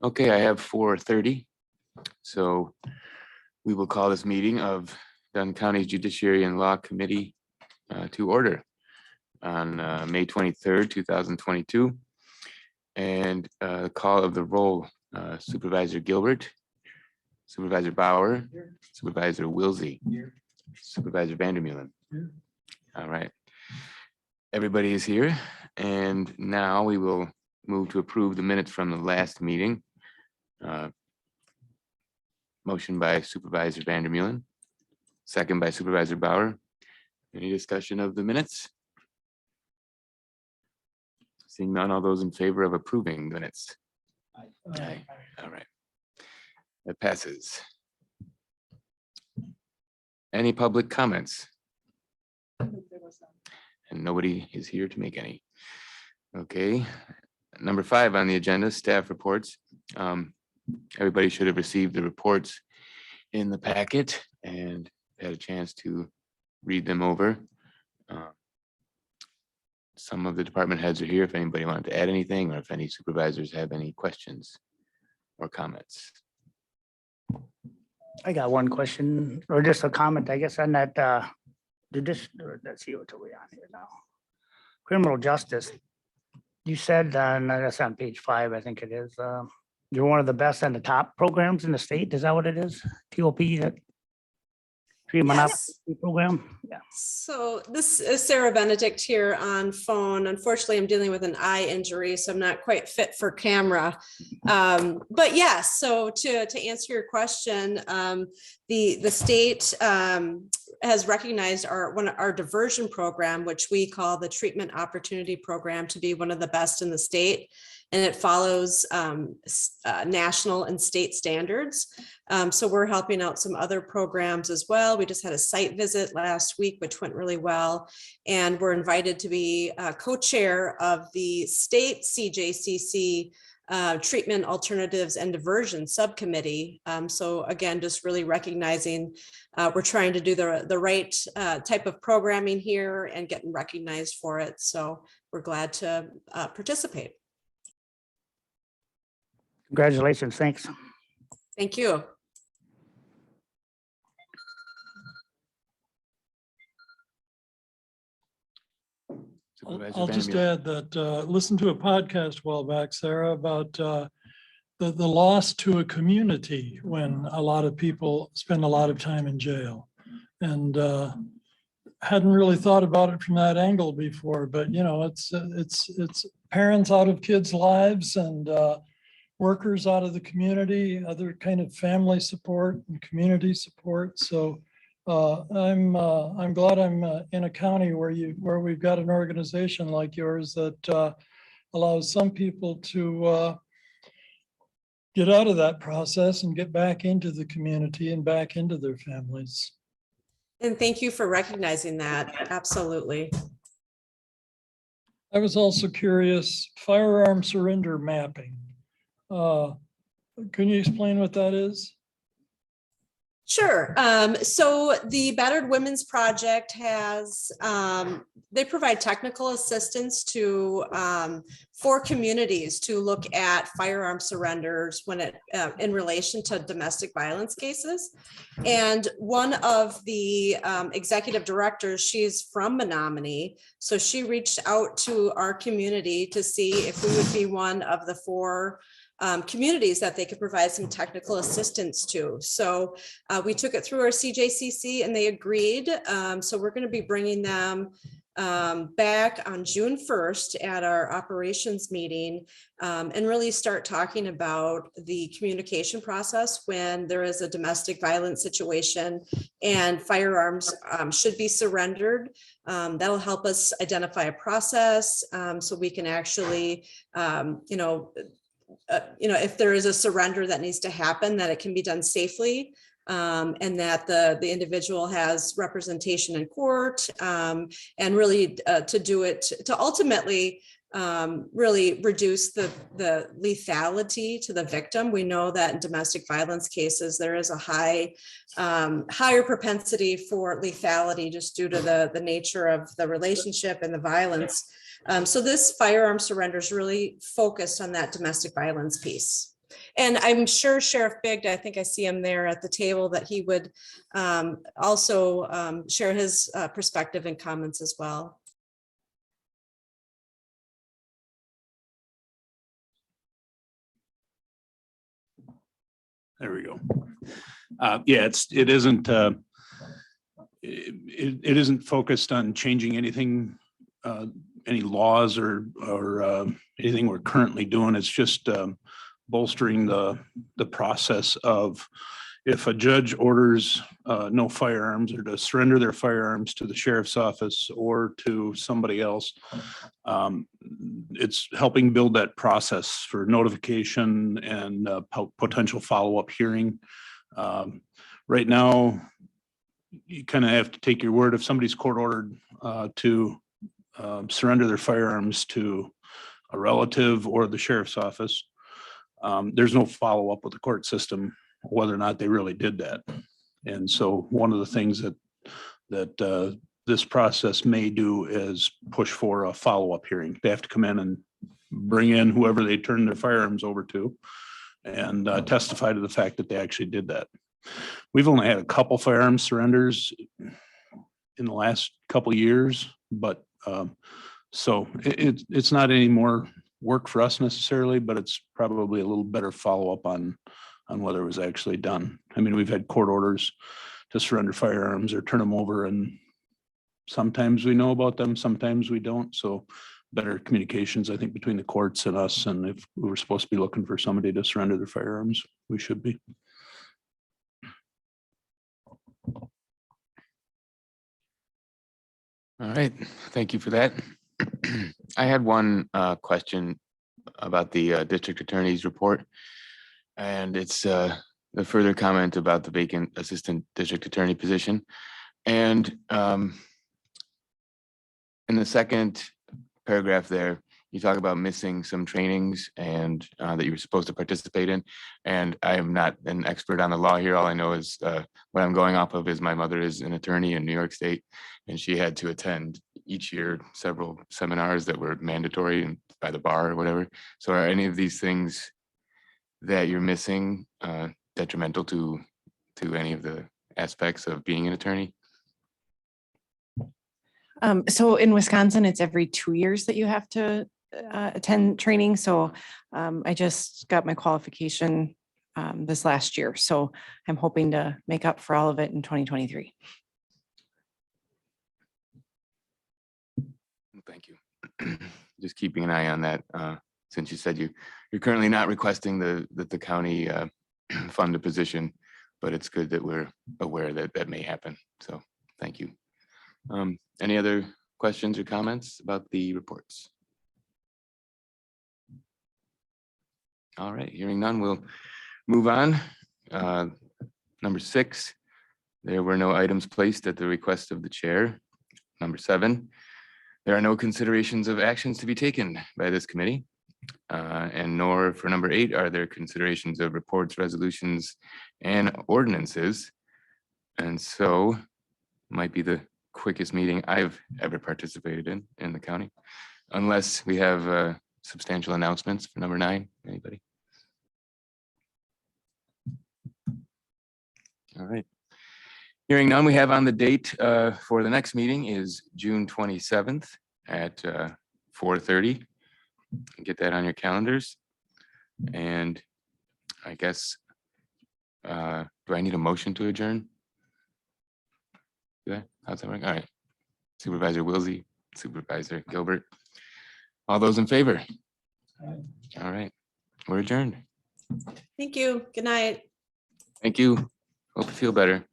Okay, I have 4:30. So we will call this meeting of Dunn County's Judiciary and Law Committee to order on May 23rd, 2022. And the call of the roll, Supervisor Gilbert, Supervisor Bauer, Supervisor Wilsey, Supervisor Vandermeulen. All right. Everybody is here. And now we will move to approve the minutes from the last meeting. Motion by Supervisor Vandermeulen, second by Supervisor Bauer. Any discussion of the minutes? Seeing none, all those in favor of approving the minutes? Aye. All right. That passes. Any public comments? And nobody is here to make any. Okay. Number 5 on the agenda, staff reports. Everybody should have received the reports in the packet and had a chance to read them over. Some of the department heads are here if anybody wanted to add anything, or if any supervisors have any questions or comments. I got one question or just a comment, I guess, on that let's see what are we on here now. Criminal justice. You said, that's on page 5, I think it is. You're one of the best and the top programs in the state. Is that what it is? TOP, that treatment Yes. program? Yeah. So this is Sarah Benedict here on phone. Unfortunately, I'm dealing with an eye injury, so I'm not quite fit for camera. But yes, so to answer your question, the state has recognized our diversion program, which we call the Treatment Opportunity Program, to be one of the best in the state. And it follows national and state standards. So we're helping out some other programs as well. We just had a site visit last week, which went really well. And we're invited to be co-chair of the state CJCC Treatment Alternatives and Diversion Subcommittee. So again, just really recognizing we're trying to do the right type of programming here and getting recognized for it. So we're glad to participate. Congratulations. Thanks. Thank you. Supervisor I'll just Vandermeulen. add that, listen to a podcast a while back, Sarah, about the loss to a community when a lot of people spend a lot of time in jail. And hadn't really thought about it from that angle before, but you know, it's parents out of kids' lives and workers out of the community, other kind of family support and community support. So I'm glad I'm in a county where we've got an organization like yours that allows some people to get out of that process and get back into the community and back into their families. And thank you for recognizing that. Absolutely. I was also curious, firearm surrender mapping. Can you explain what that is? Sure. So the Battered Women's Project has, they provide technical assistance to for communities to look at firearm surrenders when it in relation to domestic violence cases. And one of the executive directors, she's from Menominee, so she reached out to our community to see if we would be one of the 4 communities that they could provide some technical assistance to. So we took it through our CJCC and they agreed. So we're going to be bringing them back on June 1st at our operations meeting and really start talking about the communication process when there is a domestic violence situation and firearms should be surrendered. That'll help us identify a process so we can actually, if there is a surrender that needs to happen, that it can be done safely, and that the individual has representation in court, and really to do it to ultimately really reduce the lethality to the victim. We know that in domestic violence cases, there is a higher propensity for lethality just due to the nature of the relationship and the violence. So this firearm surrender is really focused on that domestic violence piece. And I'm sure Sheriff Bigd, I think I see him there at the table, that he would also share his perspective and comments as well. There we go. Yeah, it isn't focused on changing anything, any laws or anything we're currently doing. It's just bolstering the process of, if a judge orders no firearms, or to surrender their firearms to the sheriff's office or to somebody else, it's helping build that process for notification and potential follow-up hearing. Right now, you kind of have to take your word. If somebody's court ordered to surrender their firearms to a relative or the sheriff's office, there's no follow-up with the court system whether or not they really did that. And so one of the things that this process may do is push for a follow-up hearing. They have to come in and bring in whoever they turned their firearms over to and testify to the fact that they actually did that. We've only had a couple firearms surrenders in the last couple of years, but so it's not any more work for us necessarily, but it's probably a little better follow-up on whether it was actually done. I mean, we've had court orders to surrender firearms or turn them over, and sometimes we know about them, sometimes we don't. So better communications, I think, between the courts and us. And if we were supposed to be looking for somebody to surrender their firearms, we should be. All right, thank you for that. I had one question about the district attorney's report. And it's the further comment about the vacant assistant district attorney position. And in the second paragraph there, you talk about missing some trainings and that you were supposed to participate in. And I am not an expert on the law here. All I know is what I'm going off of is my mother is an attorney in New York State, and she had to attend each year several seminars that were mandatory and by the bar or whatever. So are any of these things that you're missing detrimental to any of the aspects of being an attorney? So in Wisconsin, it's every 2 years that you have to attend training. So I just got my qualification this last year. So I'm hoping to make up for all of it in 2023. Thank you. Just keeping an eye on that, since you said you're currently not requesting that the county fund a position, but it's good that we're aware that that may happen. So thank you. Any other questions or comments about the reports? All right, hearing none, we'll move on. Number 6, there were no items placed at the request of the chair. Number 7, there are no considerations of actions to be taken by this committee. And nor for number 8 are there considerations of reports, resolutions, and ordinances. And so might be the quickest meeting I've ever participated in the county, unless we have substantial announcements for number 9. Anybody? All right. Hearing none, we have on the date for the next meeting is June 27th at 4:30. Get that on your calendars. And I guess, do I need a motion to adjourn? Yeah, how's that work? All right. Supervisor Wilsey, Supervisor Gilbert. All those in favor? All right, we're adjourned. Thank you. Good night. Thank you. Hope you feel better.